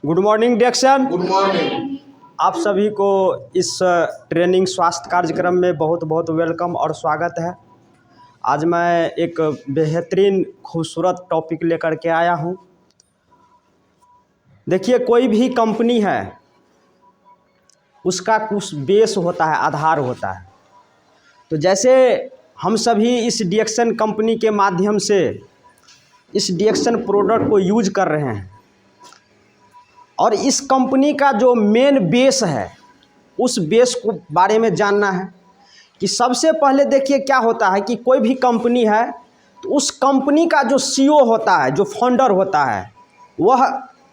Good morning डिएक्शन। Good morning. आप सभी को इस ट्रेनिंग स्वास्थ्य कार्यक्रम में बहुत बहुत वेलकम और स्वागत है। आज मैं एक बेहतरीन खूबसूरत टॉपिक लेकर के आया हूँ। देखिए, कोई भी कंपनी है उसका कुछ बेस होता है, आधार होता है। तो जैसे हम सभी इस डिएक्शन कंपनी के माध्यम से इस डिएक्शन प्रोडक्ट को यूज कर रहे हैं और इस कंपनी का जो मेन बेस है उस बेस को बारे में जानना है कि सबसे पहले देखिए क्या होता है कि कोई भी कंपनी है तो उस कंपनी का जो सीईओ होता है, जो फाउंडर होता है, वह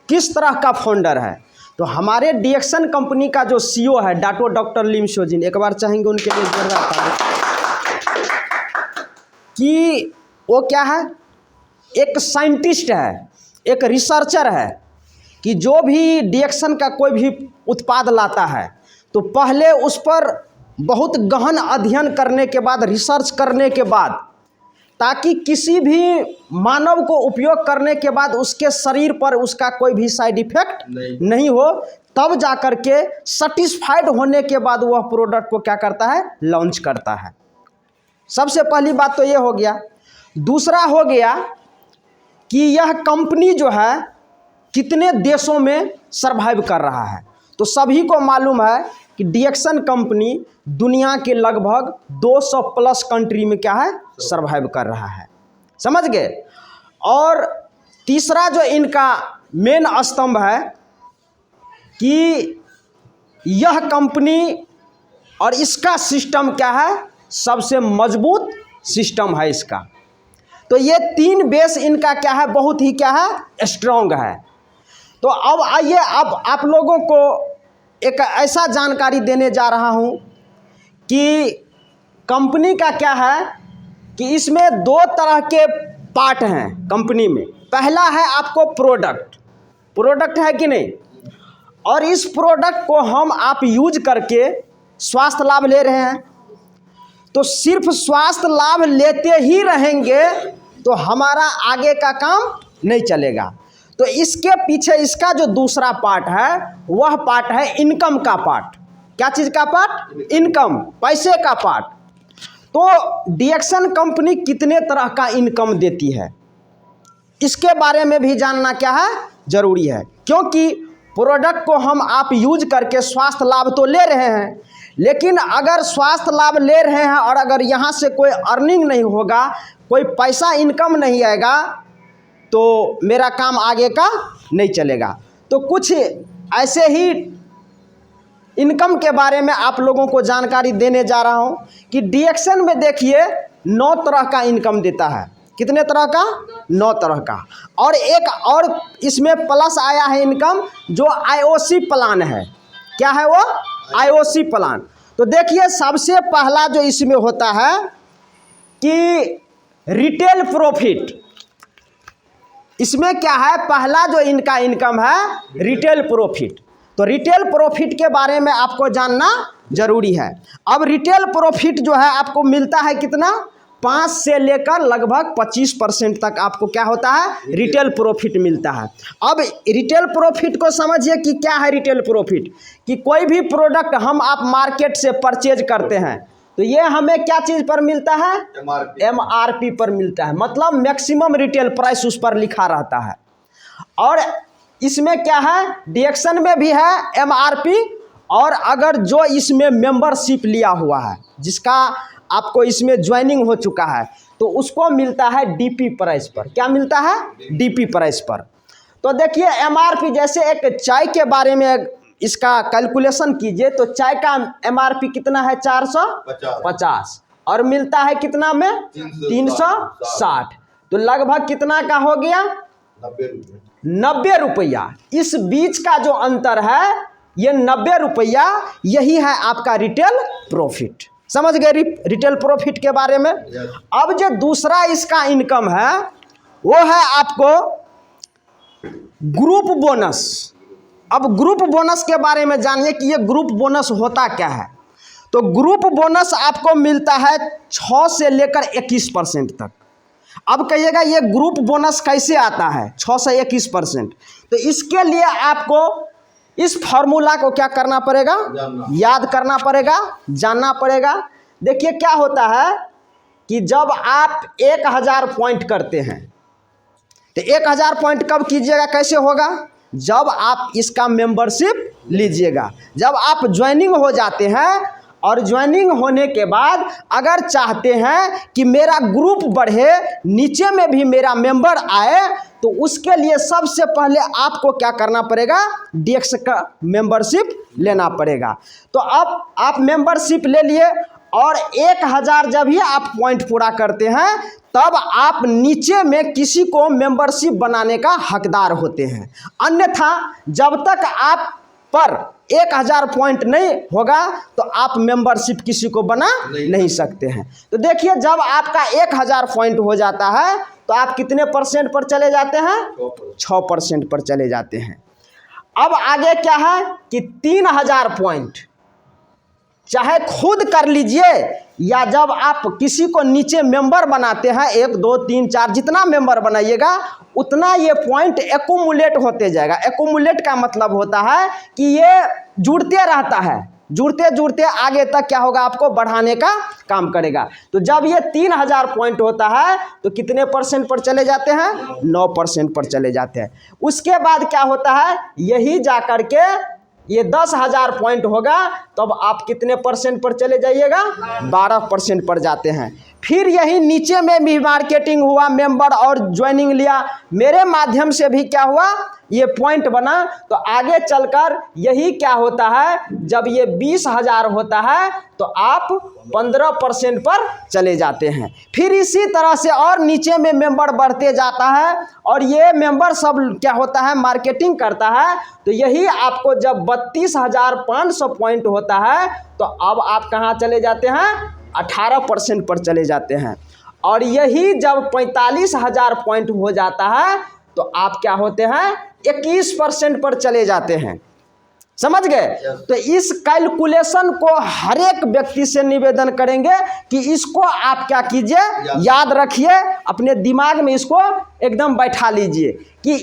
किस तरह का फाउंडर है। तो हमारे डिएक्शन कंपनी का जो सीईओ है डॉक्टर लिम शोजिन, एक बार चाहेंगे उनके लिए जोरदार ताली, कि वो क्या है, एक साइंटिस्ट है, एक रिसर्चर है कि जो भी डिएक्शन का कोई भी उत्पाद लाता है तो पहले उस पर बहुत गहन अध्ययन करने के बाद, रिसर्च करने के बाद, ताकि किसी भी मानव को उपयोग करने के बाद उसके शरीर पर उसका कोई भी साइड इफेक्ट नहीं हो, तब जाकर के सेटिस्फाइड होने के बाद वह प्रोडक्ट को क्या करता है, लॉन्च करता है। सबसे पहली बात तो ये हो गया। दूसरा हो गया कि यह कंपनी जो है कितने देशों में सरवाइव कर रहा है। तो सभी को मालूम है कि डिएक्शन कंपनी दुनिया के लगभग 200 प्लस कंट्री में क्या है, सरवाइव कर रहा है। समझ गए। और तीसरा जो इनका मेन स्तंभ है कि यह कंपनी और इसका सिस्टम क्या है, सबसे मजबूत सिस्टम है इसका। तो ये तीन बेस इनका क्या है, बहुत ही क्या है, स्ट्रॉन्ग है। तो अब आइए, अब आप लोगों को एक ऐसा जानकारी देने जा रहा हूं कि कंपनी का क्या है कि इसमें दो तरह के पार्ट हैं कंपनी में। पहला है आपको प्रोडक्ट है कि नहीं, और इस प्रोडक्ट को हम आप यूज करके स्वास्थ्य लाभ ले रहे हैं। तो सिर्फ स्वास्थ्य लाभ लेते ही रहेंगे तो हमारा आगे का काम नहीं चलेगा। तो इसके पीछे इसका जो दूसरा पार्ट है वह पार्ट है इनकम का पार्ट। क्या चीज़ का पार्ट? इनकम, पैसे का पार्ट। तो डिएक्शन कंपनी कितने तरह का इनकम देती है इसके बारे में भी जानना क्या है, जरूरी है। क्योंकि प्रोडक्ट को हम आप यूज करके स्वास्थ्य लाभ तो ले रहे हैं, लेकिन अगर स्वास्थ्य लाभ ले रहे हैं और अगर यहाँ से कोई अर्निंग नहीं होगा, कोई पैसा इनकम नहीं आएगा, तो मेरा काम आगे का नहीं चलेगा। तो कुछ ऐसे ही इनकम के बारे में आप लोगों को जानकारी देने जा रहा हूं कि डिएक्शन में देखिए 9 तरह का इनकम देता है। कितने तरह का? 9 तरह का। और एक और इसमें प्लस आया है इनकम, जो आईओसी प्लान है। क्या है वो? IOC plan. तो देखिए, सबसे पहला जो इसमें होता है कि रिटेल प्रॉफिट। इसमें क्या है, पहला जो इनका इनकम है रिटेल प्रॉफिट। तो रिटेल प्रॉफिट के बारे में आपको जानना जरूरी है। अब रिटेल प्रॉफिट जो है आपको मिलता है कितना, 5 से लेकर लगभग 25% तक आपको क्या होता है, रिटेल प्रॉफिट मिलता है। अब रिटेल प्रॉफिट को समझिए कि क्या है रिटेल प्रॉफिट, कि कोई भी प्रोडक्ट हम आप मार्केट से परचेज करते हैं तो ये हमें क्या चीज़ पर मिलता है, एमआरपी पर मिलता है। मतलब मैक्सिमम रिटेल प्राइस उस पर लिखा रहता है। और इसमें क्या है, डिएक्शन में भी है एमआरपी, और अगर जो इसमें मेंबरशिप लिया हुआ है, जिसका आपको इसमें ज्वाइनिंग हो चुका है, तो उसको मिलता है डीपी प्राइस पर। क्या मिलता है? डीपी प्राइस पर। तो देखिए, एमआरपी जैसे एक चाय के बारे में इसका कैलकुलेशन कीजिए तो चाय का एमआरपी कितना है, 450, और मिलता है कितना में, 360। तो लगभग कितना का हो गया, 90 रुपया। इस बीच का जो अंतर है ये 90 रुपया, यही है आपका रिटेल प्रॉफिट। समझ गए रिटेल प्रॉफिट के बारे में। अब जो दूसरा इसका इनकम है वो है आपको ग्रुप बोनस। अब ग्रुप बोनस के बारे में जानिए कि ये ग्रुप बोनस होता क्या है। तो ग्रुप बोनस आपको मिलता है 6 से लेकर 21% तक। अब कहिएगा ये ग्रुप बोनस कैसे आता है 6 से 21%। तो इसके लिए आपको इस फॉर्मूला को क्या करना पड़ेगा, याद करना पड़ेगा, जानना पड़ेगा। देखिए क्या होता है कि जब आप 1000 पॉइंट करते हैं तो 1000 पॉइंट कब कीजिएगा, कैसे होगा, जब आप इसका मेंबरशिप लीजिएगा, जब आप ज्वाइनिंग हो जाते हैं। और ज्वाइनिंग होने के बाद अगर चाहते हैं कि मेरा ग्रुप बढ़े, नीचे में भी मेरा मेंबर आए, तो उसके लिए सबसे पहले आपको क्या करना पड़ेगा, डीएक्स का मेंबरशिप लेना पड़ेगा। तो अब आप मेंबरशिप ले लिए और 1000 जब ही आप पॉइंट पूरा करते हैं तब आप नीचे में किसी को मेंबरशिप बनाने का हकदार होते हैं। अन्यथा जब तक आप पर 1000 पॉइंट नहीं होगा तो आप मेंबरशिप किसी को बना नहीं सकते हैं। तो देखिए जब आपका 1000 पॉइंट हो जाता है तो आप कितने परसेंट पर चले जाते हैं, 6% पर चले जाते हैं। अब आगे क्या है कि 3000 पॉइंट चाहे खुद कर लीजिए या जब आप किसी को नीचे मेंबर बनाते हैं, 1 2 3 4 जितना मेंबर बनाइएगा उतना ये पॉइंट एक्यूमुलेट होते जाएगा। एक्यूमुलेट का मतलब होता है कि ये जुड़ते रहता है, जुड़ते जुड़ते आगे तक क्या होगा, आपको बढ़ाने का काम करेगा। तो जब ये 3000 पॉइंट होता है तो कितने परसेंट पर चले जाते हैं, 9% पर चले जाते हैं। उसके बाद क्या होता है, यही जा कर के ये 10,000 पॉइंट होगा तब आप कितने परसेंट पर चले जाइएगा, 12% पर जाते हैं। फिर यही नीचे में भी मार्केटिंग हुआ, मेंबर और ज्वाइनिंग लिया, मेरे माध्यम से भी क्या हुआ, ये पॉइंट बना। तो आगे चलकर यही क्या होता है, जब ये 20,000 होता है तो आप 15% पर चले जाते हैं। फिर इसी तरह से और नीचे में मेंबर बढ़ते जाता है और ये मेंबर सब क्या होता है, मार्केटिंग करता है। तो यही आपको जब 32,500 पॉइंट होता है तो अब आप कहाँ चले जाते हैं, 18% पर चले जाते हैं। और यही जब 45,000 पॉइंट हो जाता है तो आप क्या होते हैं, 21% पर चले जाते हैं। समझ गए। तो इस कैलकुलेशन को हर एक व्यक्ति से निवेदन करेंगे कि इसको आप क्या कीजिए, याद रखिए, अपने दिमाग में इसको एकदम बैठा लीजिए कि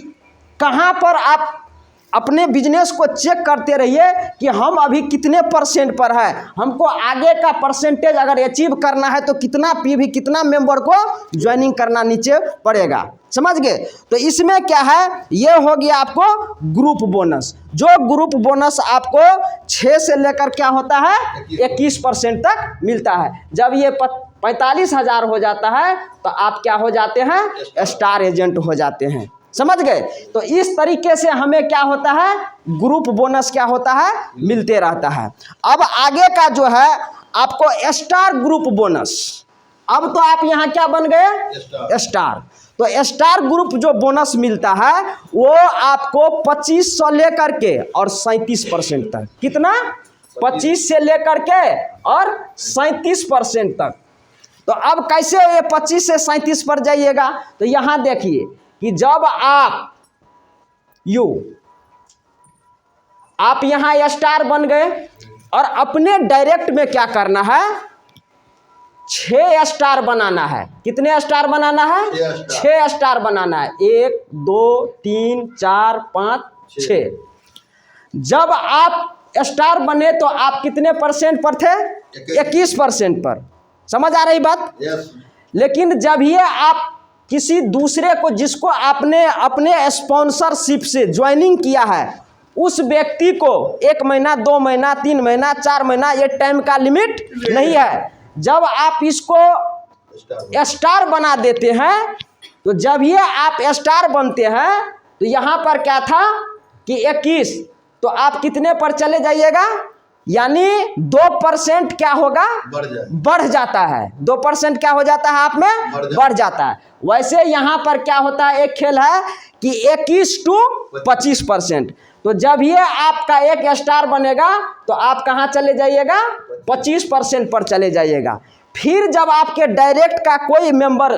कहाँ पर आप अपने बिजनेस को चेक करते रहिए कि हम अभी कितने परसेंट पर है, हमको आगे का परसेंटेज अगर अचीव करना है तो कितना पीवी, कितना मेंबर को ज्वाइनिंग करना नीचे पड़ेगा। समझ गए। तो इसमें क्या है, ये हो गया आपको ग्रुप बोनस। जो ग्रुप बोनस आपको 6 से लेकर क्या होता है, 21% तक मिलता है। जब ये 45,000 हो जाता है तो आप क्या हो जाते हैं, स्टार एजेंट हो जाते हैं। समझ गए। तो इस तरीके से हमें क्या होता है, ग्रुप बोनस क्या होता है, मिलते रहता है। अब आगे का जो है आपको स्टार ग्रुप बोनस। अब तो आप यहाँ क्या बन गए, स्टार। तो स्टार ग्रुप जो बोनस मिलता है वो आपको 2500 लेकर के और 37% तक। कितना, 25 से लेकर के और 37% तक। तो अब कैसे ये 25 से 37 पर जाइएगा, तो यहाँ देखिए कि जब आप यहां स्टार बन गए और अपने डायरेक्ट में क्या करना है, 6 स्टार बनाना है। कितने स्टार बनाना है, 6 स्टार बनाना है। 1 2 3 4 5 6। जब आप स्टार बने तो आप कितने परसेंट पर थे, 21% पर। समझ आ रही बात। लेकिन जब ये आप किसी दूसरे को, जिसको आपने अपने स्पॉन्सरशिप से ज्वाइनिंग किया है, उस व्यक्ति को 1 महीना 2 महीना 3 महीना 4 महीना ये टाइम का लिमिट नहीं है। जब आप इसको स्टार बना देते हैं तो जब ये आप स्टार बनते हैं तो यहाँ पर क्या था कि 21, तो आप कितने पर चले जाइएगा, यानी 2% क्या होगा, बढ़ जाता है। 2% क्या हो जाता है, आप में बढ़ जाता है। वैसे यहाँ पर क्या होता है, एक खेल है कि 21 to 25%। तो जब ये आपका एक स्टार बनेगा तो आप कहाँ चले जाइएगा, 25% पर चले जाइएगा। फिर जब आपके डायरेक्ट का कोई मेंबर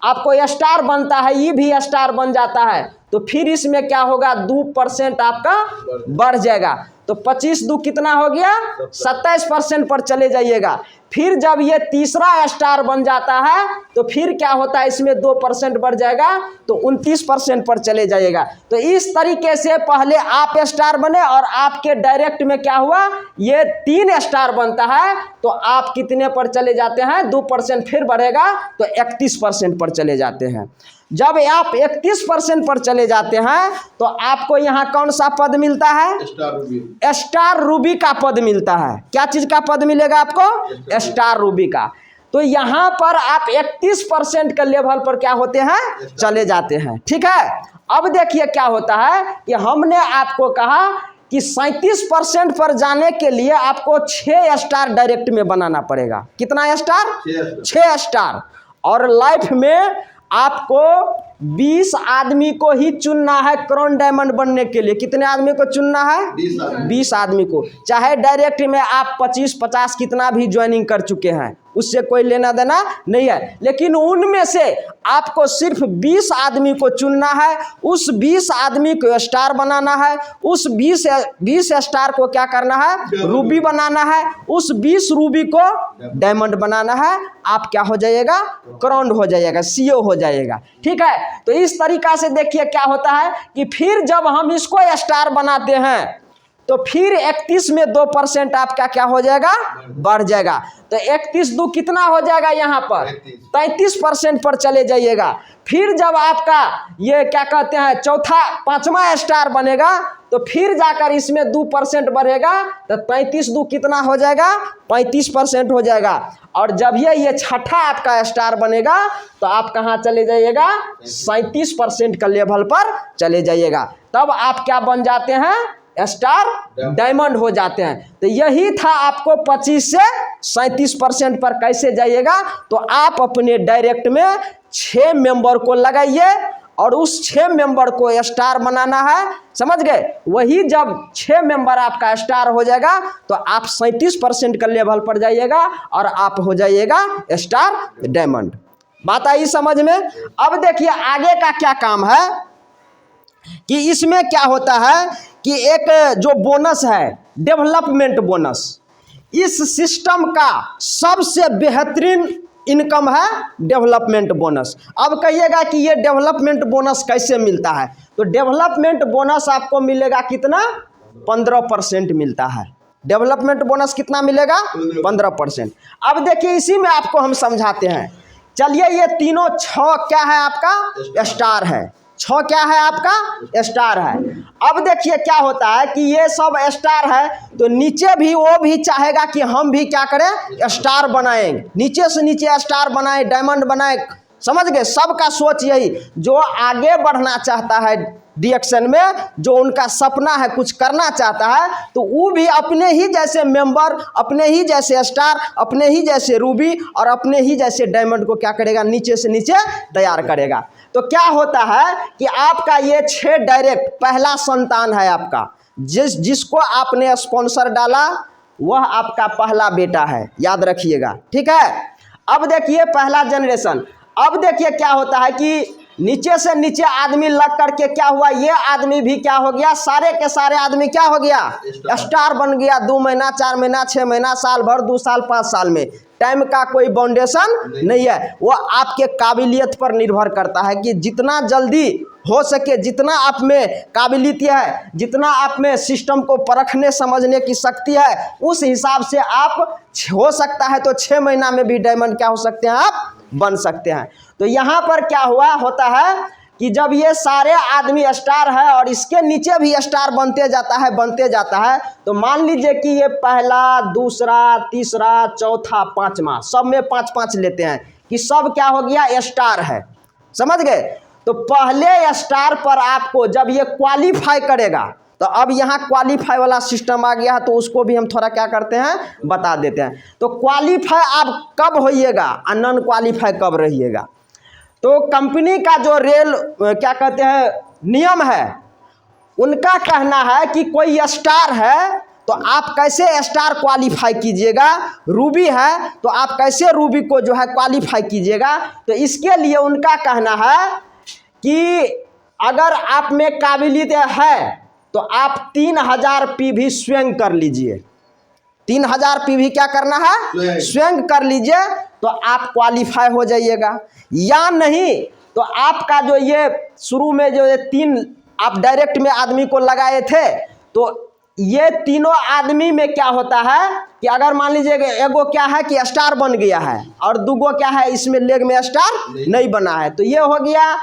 आपको स्टार बनता है, ये भी स्टार बन जाता है, तो फिर इसमें क्या होगा 2% आपका बढ़ जाएगा। तो 25 दू कितना हो गया 27% पर चले जाइएगा। फिर जब ये तीसरा स्टार बन जाता है तो फिर क्या होता है इसमें 2% बढ़ जाएगा तो 29% पर चले जाइएगा। तो इस तरीके से पहले आप स्टार बने और आपके डायरेक्ट में क्या हुआ ये 3 स्टार बनता है तो आप कितने पर चले जाते हैं 2% फिर बढ़ेगा तो 31% पर चले जाते हैं। जब आप 31% पर चले जाते हैं तो आपको यहाँ कौन सा पद मिलता है स्टार रूबी का पद मिलता है। क्या चीज का पद मिलेगा आपको स्टार रूबी का। तो यहाँ पर आप 31% के लेवल पर क्या होते हैं चले जाते हैं। ठीक है, अब देखिए क्या होता है कि हमने आपको कहा कि 37% पर जाने के लिए आपको 6 स्टार डायरेक्ट में बनाना पड़ेगा। कितना स्टार 6 स्टार। और लाइफ में आपको 20 आदमी को ही चुनना है क्राउन डायमंड बनने के लिए। कितने आदमी को चुनना है 20 आदमी को। चाहे डायरेक्ट में आप 25-50 कितना भी ज्वाइनिंग कर चुके हैं उससे कोई लेना देना नहीं है, लेकिन उनमें से आपको सिर्फ 20 आदमी को चुनना है। उस 20 आदमी को स्टार बनाना है। उस 20 स्टार को क्या करना है रूबी बनाना है। उस 20 रूबी को डायमंड बनाना है। आप क्या हो जाइएगा क्राउन हो जाइएगा CEO हो जाइएगा। ठीक है, तो इस तरीका से देखिए क्या होता है कि फिर जब हम इसको स्टार बनाते हैं तो फिर 31 में 2% आपका क्या हो जाएगा बढ़ जाएगा। तो 31 दू कितना हो जाएगा यहाँ पर 33% पर चले जाइएगा। फिर जब आपका ये क्या कहते हैं पांचवा स्टार बनेगा तो फिर जाकर इसमें 2% बढ़ेगा तो 33 दू कितना हो जाएगा 35% हो जाएगा। और जब ये छठा आपका स्टार बनेगा तो आप कहाँ चले जाइएगा 37% का लेवल पर चले जाइएगा। तब आप क्या बन जाते हैं स्टार डायमंड हो जाते हैं। तो यही था आपको 25 से 37% पर कैसे जाइएगा। तो आप अपने डायरेक्ट में 6 मेंबर को लगाइए और उस 6 मेंबर को स्टार बनाना है। समझ गए। वही जब 6 मेंबर आपका स्टार हो जाएगा तो आप 37% का लेवल पर जाइएगा और आप हो जाइएगा स्टार डायमंड। बात आई समझ में। अब देखिए आगे का क्या काम है कि इसमें क्या होता है कि एक जो बोनस है डेवलपमेंट बोनस, इस सिस्टम का सबसे बेहतरीन इनकम है डेवलपमेंट बोनस। अब कहिएगा कि ये डेवलपमेंट बोनस कैसे मिलता है। तो डेवलपमेंट बोनस आपको मिलेगा कितना 15% मिलता है। डेवलपमेंट बोनस कितना मिलेगा 15%। अब देखिए इसी में आपको हम समझाते हैं। चलिए ये तीनों 6 क्या है आपका स्टार है। 6 क्या है आपका स्टार है। अब देखिए क्या होता है कि ये सब स्टार है तो नीचे भी वो भी चाहेगा कि हम भी क्या करें स्टार बनाएं, नीचे से नीचे स्टार बनाएं डायमंड बनाएं। समझ गए। सबका सोच यही, जो आगे बढ़ना चाहता है डायरेक्शन में, जो उनका सपना है कुछ करना चाहता है तो वो भी अपने ही जैसे मेंबर, अपने ही जैसे स्टार, अपने ही जैसे रूबी और अपने ही जैसे डायमंड को क्या करेगा नीचे से नीचे तैयार करेगा। तो क्या होता है कि आपका ये 6 डायरेक्ट पहला संतान है आपका, जिसको आपने स्पॉन्सर डाला वह आपका पहला बेटा है, याद रखिएगा। ठीक है। अब देखिए पहला जनरेशन। अब देखिए क्या होता है कि नीचे से नीचे आदमी लग करके क्या हुआ, ये आदमी भी क्या हो गया, सारे के सारे आदमी क्या हो गया स्टार बन गया। 2 महीना 4 महीना 6 महीना साल भर 2 साल 5 साल में। टाइम का कोई बाउंडेशन नहीं है। वो आपके काबिलियत पर निर्भर करता है कि जितना जल्दी हो सके, जितना आप में काबिलियत है, जितना आप में सिस्टम को परखने समझने की शक्ति है, उस हिसाब से आप हो सकता है तो 6 महीना में भी डायमंड क्या हो सकते हैं आप बन सकते हैं। तो यहाँ पर क्या होता है कि जब ये सारे आदमी स्टार है और इसके नीचे भी स्टार बनते जाता है तो मान लीजिए कि ये पहला, दूसरा, तीसरा, चौथा, 5वां सब में 5-5 लेते हैं कि सब क्या हो गया स्टार है। समझ गए। तो पहले स्टार पर आपको जब ये क्वालिफाई करेगा तो अब यहाँ क्वालिफाई वाला सिस्टम आ गया है तो उसको भी हम थोड़ा क्या करते हैं बता देते हैं। तो क्वालिफाई आप कब होइएगा और नॉन क्वालिफाई कब रहिएगा। तो कंपनी का जो क्या कहते हैं नियम है, उनका कहना है कि कोई स्टार है तो आप कैसे स्टार क्वालिफाई कीजिएगा, रूबी है तो आप कैसे रूबी को जो है क्वालिफाई कीजिएगा। तो इसके लिए उनका कहना है कि अगर आप में काबिलियत है तो आप 3000 पीवी स्वयं कर लीजिए। 3000 पीवी क्या करना है? स्वयं कर लीजिए, तो आप क्वालिफाई हो जाइएगा। या नहीं तो आपका जो ये शुरू में जो ये 3 आप डायरेक्ट में आदमी को लगाए थे, तो ये तीनों आदमी में क्या होता है कि अगर मान लीजिए एगो क्या है कि स्टार बन गया है और दूगो क्या है इसमें लेग में स्टार नहीं बना है, तो ये हो गया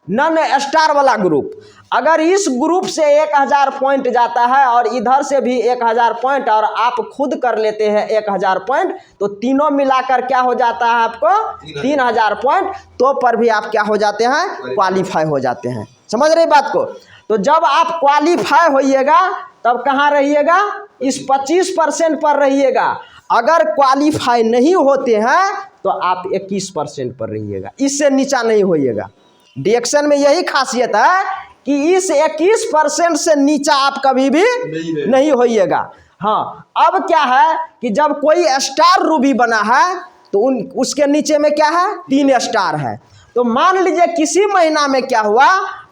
नन स्टार वाला ग्रुप। अगर इस ग्रुप से 1000 पॉइंट जाता है और इधर से भी 1000 पॉइंट और आप खुद कर लेते हैं 1000 पॉइंट, तो तीनों मिलाकर क्या हो जाता है आपको 3000 पॉइंट, तो पर भी आप क्या हो जाते हैं? क्वालिफाई हो जाते हैं। समझ रहे बात को? तो जब आप क्वालिफाई होइएगा तब कहाँ रहिएगा? इस 25% पर रहिएगा। अगर क्वालिफाई नहीं होते हैं तो आप 21% पर रहिएगा, इससे नीचा नहीं होइएगा। डिएक्शन में यही खासियत है कि इस 21% से नीचा आप कभी भी नहीं होइएगा। हाँ, अब क्या है कि जब कोई स्टार रूबी बना है तो उसके नीचे में क्या है? 3 स्टार है। तो मान लीजिए किसी महीना में क्या हुआ,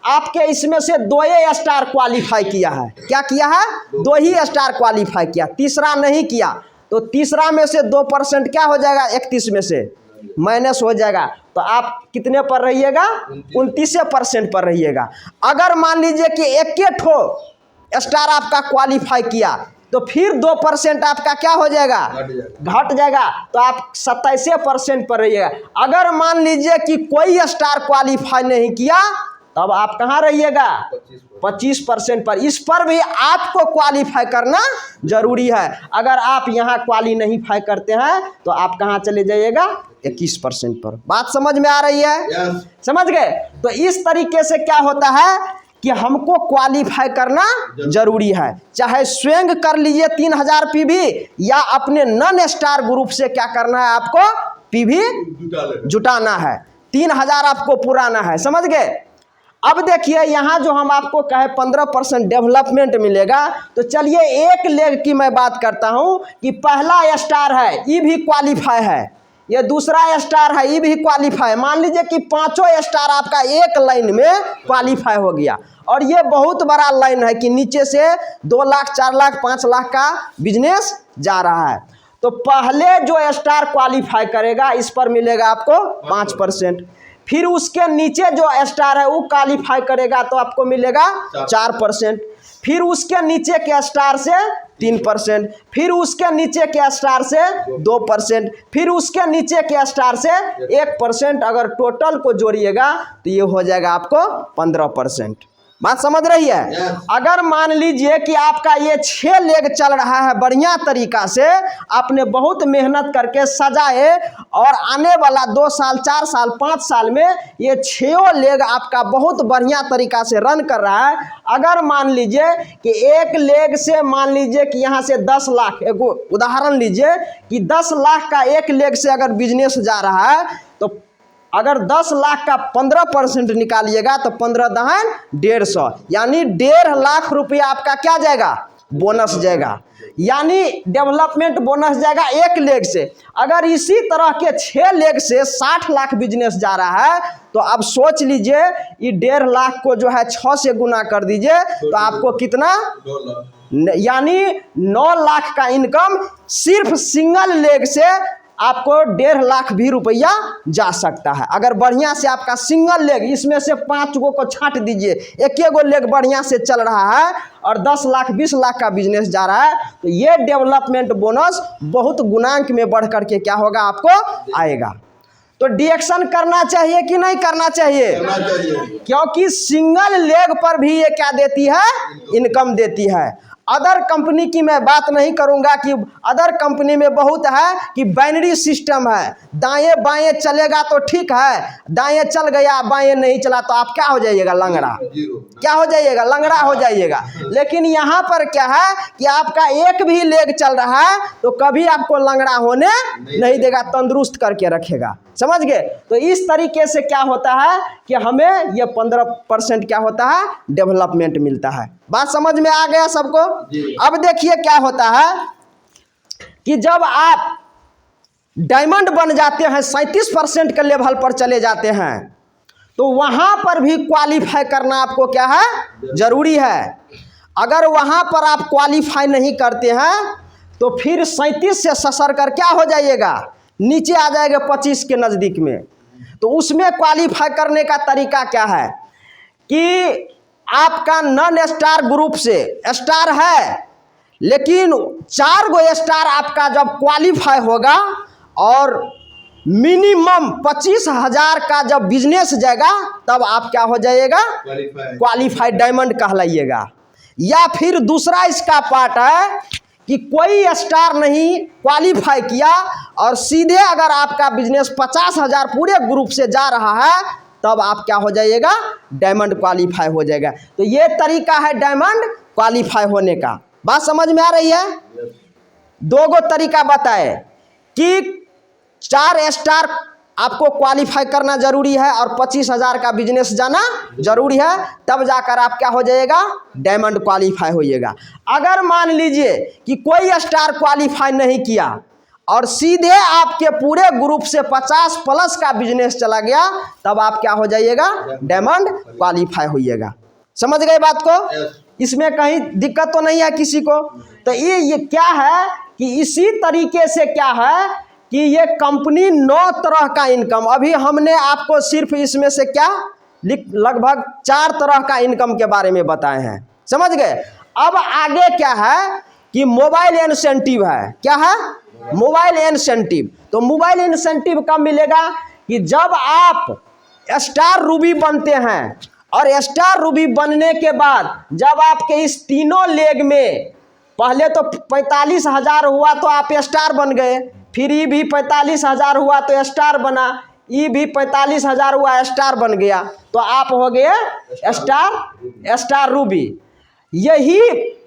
आपके इसमें से 2 स्टार क्वालिफाई किया है। क्या किया है? 2 ही स्टार क्वालिफाई किया, तीसरा नहीं किया। तो तीसरा में से 2% क्या हो जाएगा? 31 में से माइनस हो जाएगा, तो आप कितने पर रहिएगा? 29% पर रहिएगा। अगर मान लीजिए कि 1 ठो स्टार आपका क्वालिफाई किया, तो फिर 2% आपका क्या हो जाएगा? घट जाएगा, तो आप 27% पर रहिएगा। अगर मान लीजिए कि कोई स्टार क्वालिफाई नहीं किया, तब आप कहाँ रहिएगा? 25% पर। इस पर भी आपको क्वालिफाई करना जरूरी है। अगर आप यहाँ क्वालिफाई करते हैं तो आप कहाँ चले जाइएगा? 21% पर। बात समझ में आ रही है? समझ गए? तो इस तरीके से क्या होता है कि हमको क्वालिफाई करना जरूरी है। चाहे स्वयं कर लीजिए 3000 पीवी, या अपने नॉन स्टार ग्रुप से क्या करना है? आपको पीवी जुटाना है। 3000 आपको पुराना है। समझ गए? अब देखिए यहाँ जो हम आपको कहे 15% डेवलपमेंट मिलेगा, तो चलिए एक लेग की मैं बात करता हूँ कि पहला स्टार है, ये भी क्वालिफाई है। ये दूसरा स्टार है, ये भी क्वालिफाई। मान लीजिए कि 5 स्टार आपका एक लाइन में क्वालिफाई हो गया, और ये बहुत बड़ा लाइन है कि नीचे से 2 लाख 4 लाख 5 लाख का बिजनेस जा रहा है। तो पहले जो स्टार क्वालिफाई करेगा इस पर मिलेगा आपको 5%। फिर उसके नीचे जो स्टार है वो क्वालिफाई करेगा तो आपको मिलेगा 4%। फिर उसके नीचे के स्टार से 3%, फिर उसके नीचे के स्टार से 2%, फिर उसके नीचे के स्टार से 1%। अगर टोटल को जोड़िएगा तो ये हो जाएगा आपको 15%। बात समझ रही है? अगर मान लीजिए कि आपका ये 6 लेग चल रहा है बढ़िया तरीका से, आपने बहुत मेहनत करके सजाए, और आने वाला 2 साल 4 साल 5 साल में ये 6 लेग आपका बहुत बढ़िया तरीका से रन कर रहा है। अगर मान लीजिए कि एक लेग से मान लीजिए कि यहाँ से 10 लाख, एक उदाहरण लीजिए कि 10 लाख का एक लेग से अगर बिजनेस जा रहा है, तो अगर 10 लाख का 15% निकालिएगा तो 15 दहन 150, यानी 1.5 लाख रुपया आपका क्या जाएगा? बोनस जाएगा, यानी डेवलपमेंट बोनस जाएगा एक लेग से। अगर इसी तरह के 6 लेग से 60 लाख बिजनेस जा रहा है, तो अब सोच लीजिए ये 1.5 लाख को जो है 6 से गुना कर दीजिए तो आपको कितना? 2 लाख, यानी 9 लाख का इनकम सिर्फ सिंगल लेग से आपको 1.5 लाख भी रुपया जा सकता है। अगर बढ़िया से आपका सिंगल लेग, इसमें से 5 गो को छांट दीजिए, एक गो लेग बढ़िया से चल रहा है और 10 लाख 20 लाख का बिजनेस जा रहा है, तो ये डेवलपमेंट बोनस बहुत गुणांक में बढ़ करके क्या होगा? आपको आएगा। तो डिएक्शन करना चाहिए कि नहीं करना चाहिए? क्योंकि सिंगल लेग पर भी ये क्या देती है? इनकम देती है। अदर कंपनी की मैं बात नहीं करूंगा कि अदर कंपनी में बहुत है कि बाइनरी सिस्टम है, दाएं बाएं चलेगा तो ठीक है, दाएं चल गया बाएं नहीं चला तो आप क्या हो जाइएगा? लंगड़ा। क्या हो जाइएगा? लंगड़ा हो जाइएगा। लेकिन यहाँ पर क्या है कि आपका एक भी लेग चल रहा है तो कभी आपको लंगड़ा होने नहीं देगा, तंदुरुस्त करके रखेगा। समझ गए? तो इस तरीके से क्या होता है कि हमें ये 15% क्या होता है? डेवलपमेंट मिलता है। बात समझ में आ गया सबको? अब देखिए क्या होता है कि जब आप डायमंड बन जाते हैं, 37% के लेवल पर चले जाते हैं, तो वहाँ पर भी क्वालिफाई करना आपको क्या है, जरूरी है। अगर वहाँ पर आप क्वालिफाई नहीं करते हैं तो फिर 37 से ससर कर क्या हो जाइएगा, नीचे आ जाएगा 25 के नज़दीक में। तो उसमें क्वालिफाई करने का तरीका क्या है कि आपका नॉन स्टार ग्रुप से स्टार है, लेकिन 4 गो स्टार आपका जब क्वालिफाई होगा और मिनिमम 25,000 का जब बिजनेस जाएगा तब आप क्या हो जाइएगा, क्वालिफाइड डायमंड कहलाइएगा। या फिर दूसरा इसका पार्ट है कि कोई स्टार नहीं क्वालिफाई किया और सीधे अगर आपका बिजनेस 50,000 पूरे ग्रुप से जा रहा है तब आप क्या हो जाइएगा, डायमंड क्वालिफाई हो जाएगा। तो ये तरीका है डायमंड क्वालिफाई होने का। बात समझ में आ रही है? 2 गो तरीका बताए कि 4 स्टार आपको क्वालिफाई करना जरूरी है और 25,000 का बिजनेस जाना जरूरी है, तब जाकर आप क्या हो जाएगा, डायमंड क्वालिफाई होइएगा। अगर मान लीजिए कि कोई स्टार क्वालिफाई नहीं किया और सीधे आपके पूरे ग्रुप से 50 प्लस का बिजनेस चला गया तब आप क्या हो जाइएगा, डायमंड क्वालिफाई होइएगा। समझ गए बात को? इसमें कहीं दिक्कत तो नहीं है किसी को? तो ये क्या है कि इसी तरीके से क्या है कि ये कंपनी 9 तरह का इनकम, अभी हमने आपको सिर्फ इसमें से क्या लगभग 4 तरह का इनकम के बारे में बताए हैं। समझ गए? अब आगे क्या है कि मोबाइल इंसेंटिव है। क्या है? Mobile incentive. तो मोबाइल इंसेंटिव कब मिलेगा कि जब आप स्टार रूबी बनते हैं और स्टार रूबी बनने के बाद जब आपके इस तीनों लेग में पहले तो 45,000 हुआ तो आप स्टार बन गए, फिर ये भी 45,000 हुआ तो स्टार बना, ये भी 45,000 हुआ स्टार बन गया, तो आप हो गए स्टार रूबी। यही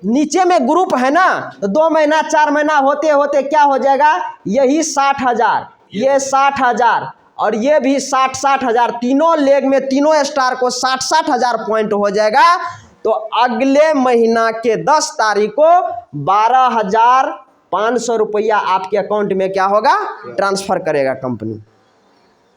नीचे में ग्रुप है ना, तो 2 महीना 4 महीना होते होते क्या हो जाएगा, यही 60,000, ये 60,000 और ये भी 60,000, तीनों लेग में तीनों स्टार को 60,000 पॉइंट हो जाएगा। तो अगले महीना के 10 तारीख को 12,500 रुपया आपके अकाउंट में क्या होगा, ट्रांसफर करेगा कंपनी।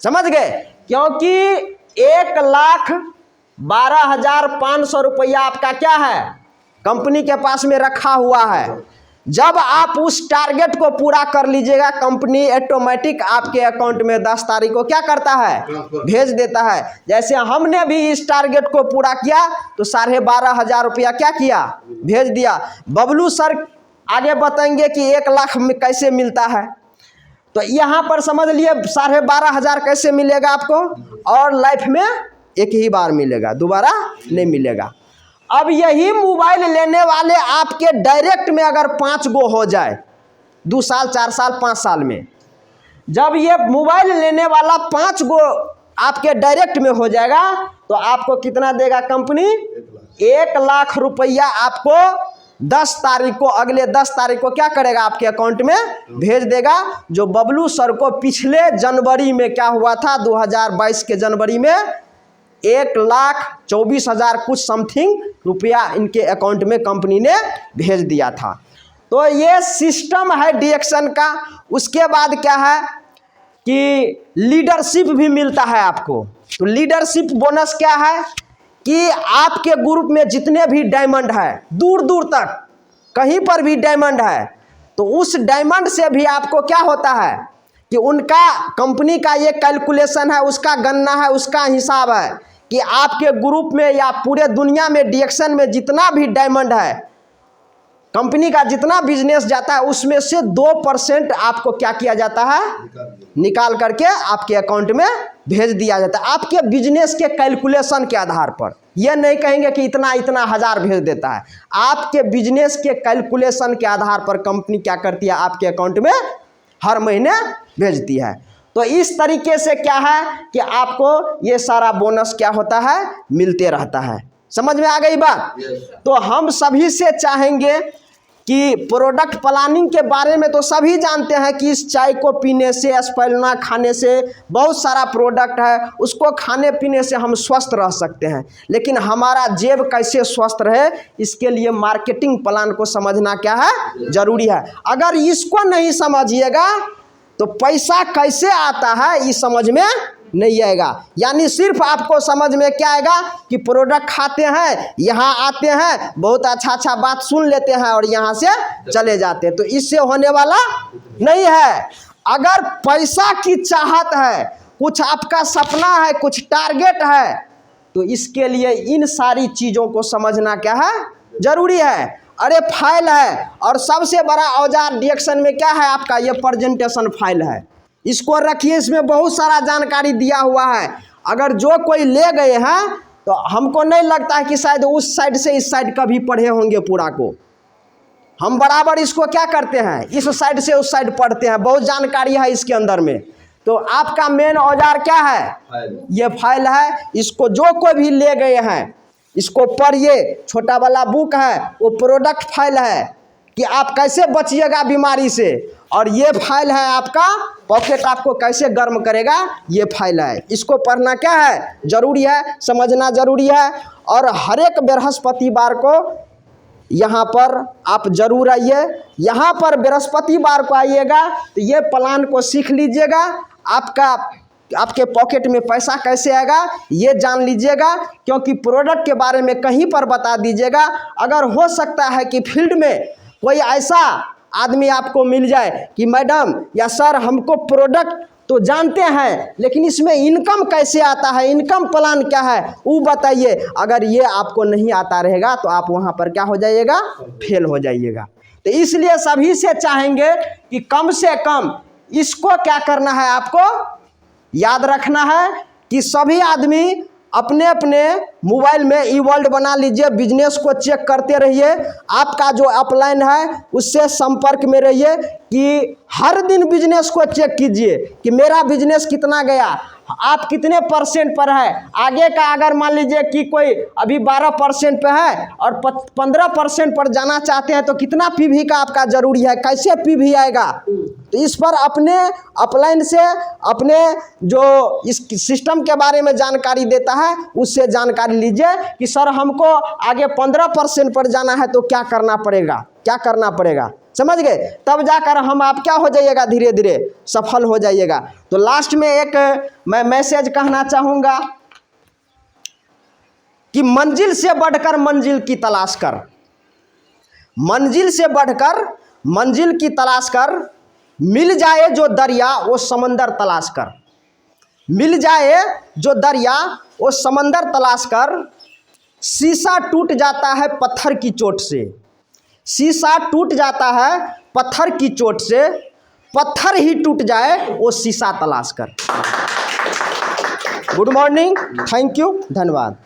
समझ गए? क्योंकि 1,12,500 रुपया आपका क्या है, कंपनी के पास में रखा हुआ है। जब आप उस टारगेट को पूरा कर लीजिएगा, कंपनी ऑटोमेटिक आपके अकाउंट में 10 तारीख को क्या करता है, भेज देता है। जैसे हमने भी इस टारगेट को पूरा किया तो 12,500 रुपया क्या किया, भेज दिया। बबलू सर आगे बताएंगे कि 1 लाख में कैसे मिलता है। तो यहाँ पर समझ लिए 12,500 कैसे मिलेगा आपको, और लाइफ में एक ही बार मिलेगा, दोबारा नहीं मिलेगा। अब यही मोबाइल लेने वाले आपके डायरेक्ट में अगर 5 गो हो जाए 2 साल 4 साल 5 साल में, जब ये मोबाइल लेने वाला 5 गो आपके डायरेक्ट में हो जाएगा तो आपको कितना देगा कंपनी, 1 लाख रुपया आपको 10 तारीख को, अगले 10 तारीख को क्या करेगा, आपके अकाउंट में भेज देगा। जो बबलू सर को पिछले जनवरी में क्या हुआ था, 2022 के जनवरी में 1,24,000 कुछ समथिंग रुपया इनके अकाउंट में कंपनी ने भेज दिया था। तो ये सिस्टम है डीएक्शन का। उसके बाद क्या है कि लीडरशिप भी मिलता है आपको। तो लीडरशिप बोनस क्या है कि आपके ग्रुप में जितने भी डायमंड है, दूर दूर तक कहीं पर भी डायमंड है, तो उस डायमंड से भी आपको क्या होता है कि उनका कंपनी का ये कैलकुलेशन है, उसका गणना है, उसका हिसाब है कि आपके ग्रुप में या पूरे दुनिया में डीएक्शन में जितना भी डायमंड है, कंपनी का जितना बिजनेस जाता है उसमें से 2% आपको क्या किया जाता है, निकाल करके आपके अकाउंट में भेज दिया जाता है, आपके बिजनेस के कैलकुलेशन के आधार पर। यह नहीं कहेंगे कि इतना इतना हज़ार भेज देता है, आपके बिजनेस के कैलकुलेशन के आधार पर कंपनी क्या करती है, आपके अकाउंट में हर महीने भेजती है। तो इस तरीके से क्या है कि आपको ये सारा बोनस क्या होता है, मिलते रहता है। समझ में आ गई बात? तो हम सभी से चाहेंगे कि प्रोडक्ट प्लानिंग के बारे में तो सभी जानते हैं कि इस चाय को पीने से, स्पाइरुलिना खाने से, बहुत सारा प्रोडक्ट है, उसको खाने पीने से हम स्वस्थ रह सकते हैं। लेकिन हमारा जेब कैसे स्वस्थ रहे, इसके लिए मार्केटिंग प्लान को समझना क्या है, ज़रूरी है। अगर इसको नहीं समझिएगा तो पैसा कैसे आता है ये समझ में नहीं आएगा। यानी सिर्फ आपको समझ में क्या आएगा कि प्रोडक्ट खाते हैं, यहाँ आते हैं, बहुत अच्छा बात सुन लेते हैं और यहाँ से चले जाते हैं, तो इससे होने वाला नहीं है। अगर पैसा की चाहत है, कुछ आपका सपना है, कुछ टारगेट है, तो इसके लिए इन सारी चीज़ों को समझना क्या है, जरूरी है। अरे फाइल है, और सबसे बड़ा औजार डिएक्शन में क्या है आपका, ये प्रेजेंटेशन फाइल है। इसको रखिए, इसमें बहुत सारा जानकारी दिया हुआ है। अगर जो कोई ले गए हैं तो हमको नहीं लगता है कि शायद उस साइड से इस साइड कभी पढ़े होंगे पूरा को। हम बराबर इसको क्या करते हैं, इस साइड से उस साइड पढ़ते हैं, बहुत जानकारी है इसके अंदर में। तो आपका मेन औजार क्या है, ये फाइल है। इसको जो कोई भी ले गए हैं इसको पढ़िए। छोटा वाला बुक है वो प्रोडक्ट फाइल है कि आप कैसे बचिएगा बीमारी से, और ये फाइल है आपका पॉकेट आपको कैसे गर्म करेगा, ये फाइल है। इसको पढ़ना क्या है, जरूरी है, समझना जरूरी है। और हर एक बृहस्पतिवार को यहाँ पर आप जरूर आइए। यहाँ पर बृहस्पतिवार को आइएगा तो ये प्लान को सीख लीजिएगा। आपके पॉकेट में पैसा कैसे आएगा ये जान लीजिएगा, क्योंकि प्रोडक्ट के बारे में कहीं पर बता दीजिएगा। अगर हो सकता है कि फील्ड में कोई ऐसा आदमी आपको मिल जाए कि मैडम या सर हमको प्रोडक्ट तो जानते हैं लेकिन इसमें इनकम कैसे आता है, इनकम प्लान क्या है वो बताइए। अगर ये आपको नहीं आता रहेगा तो आप वहाँ पर क्या हो जाइएगा, फेल हो जाइएगा। तो इसलिए सभी से चाहेंगे कि कम से कम इसको क्या करना है, आपको याद रखना है कि सभी आदमी अपने अपने मोबाइल में ई वर्ल्ड बना लीजिए, बिजनेस को चेक करते रहिए। आपका जो अपलाइन है उससे संपर्क में रहिए कि हर दिन बिजनेस को चेक कीजिए कि मेरा बिजनेस कितना गया, आप कितने परसेंट पर है। आगे का अगर मान लीजिए कि कोई अभी 12% पे है और 15% पर जाना चाहते हैं तो कितना पीवी का आपका ज़रूरी है, कैसे पीवी आएगा। तो इस पर अपने अपलाइन से अपने जो इस सिस्टम के बारे में जानकारी देता है उससे जानकारी लीजिए कि सर हमको आगे 15% पर जाना है तो क्या करना पड़ेगा, क्या करना पड़ेगा, समझ गए। तब जाकर हम आप क्या हो जाइएगा, धीरे धीरे सफल हो जाइएगा। तो लास्ट में एक मैं मैसेज कहना चाहूँगा कि मंजिल से बढ़कर मंजिल की तलाश कर, मंजिल से बढ़कर मंजिल की तलाश कर, मिल जाए जो दरिया वो समंदर तलाश कर, मिल जाए जो दरिया वो समंदर तलाश कर। शीशा टूट जाता है पत्थर की चोट से, शीशा टूट जाता है पत्थर की चोट से, पत्थर ही टूट जाए वो शीशा तलाश कर। गुड मॉर्निंग, थैंक यू, धन्यवाद।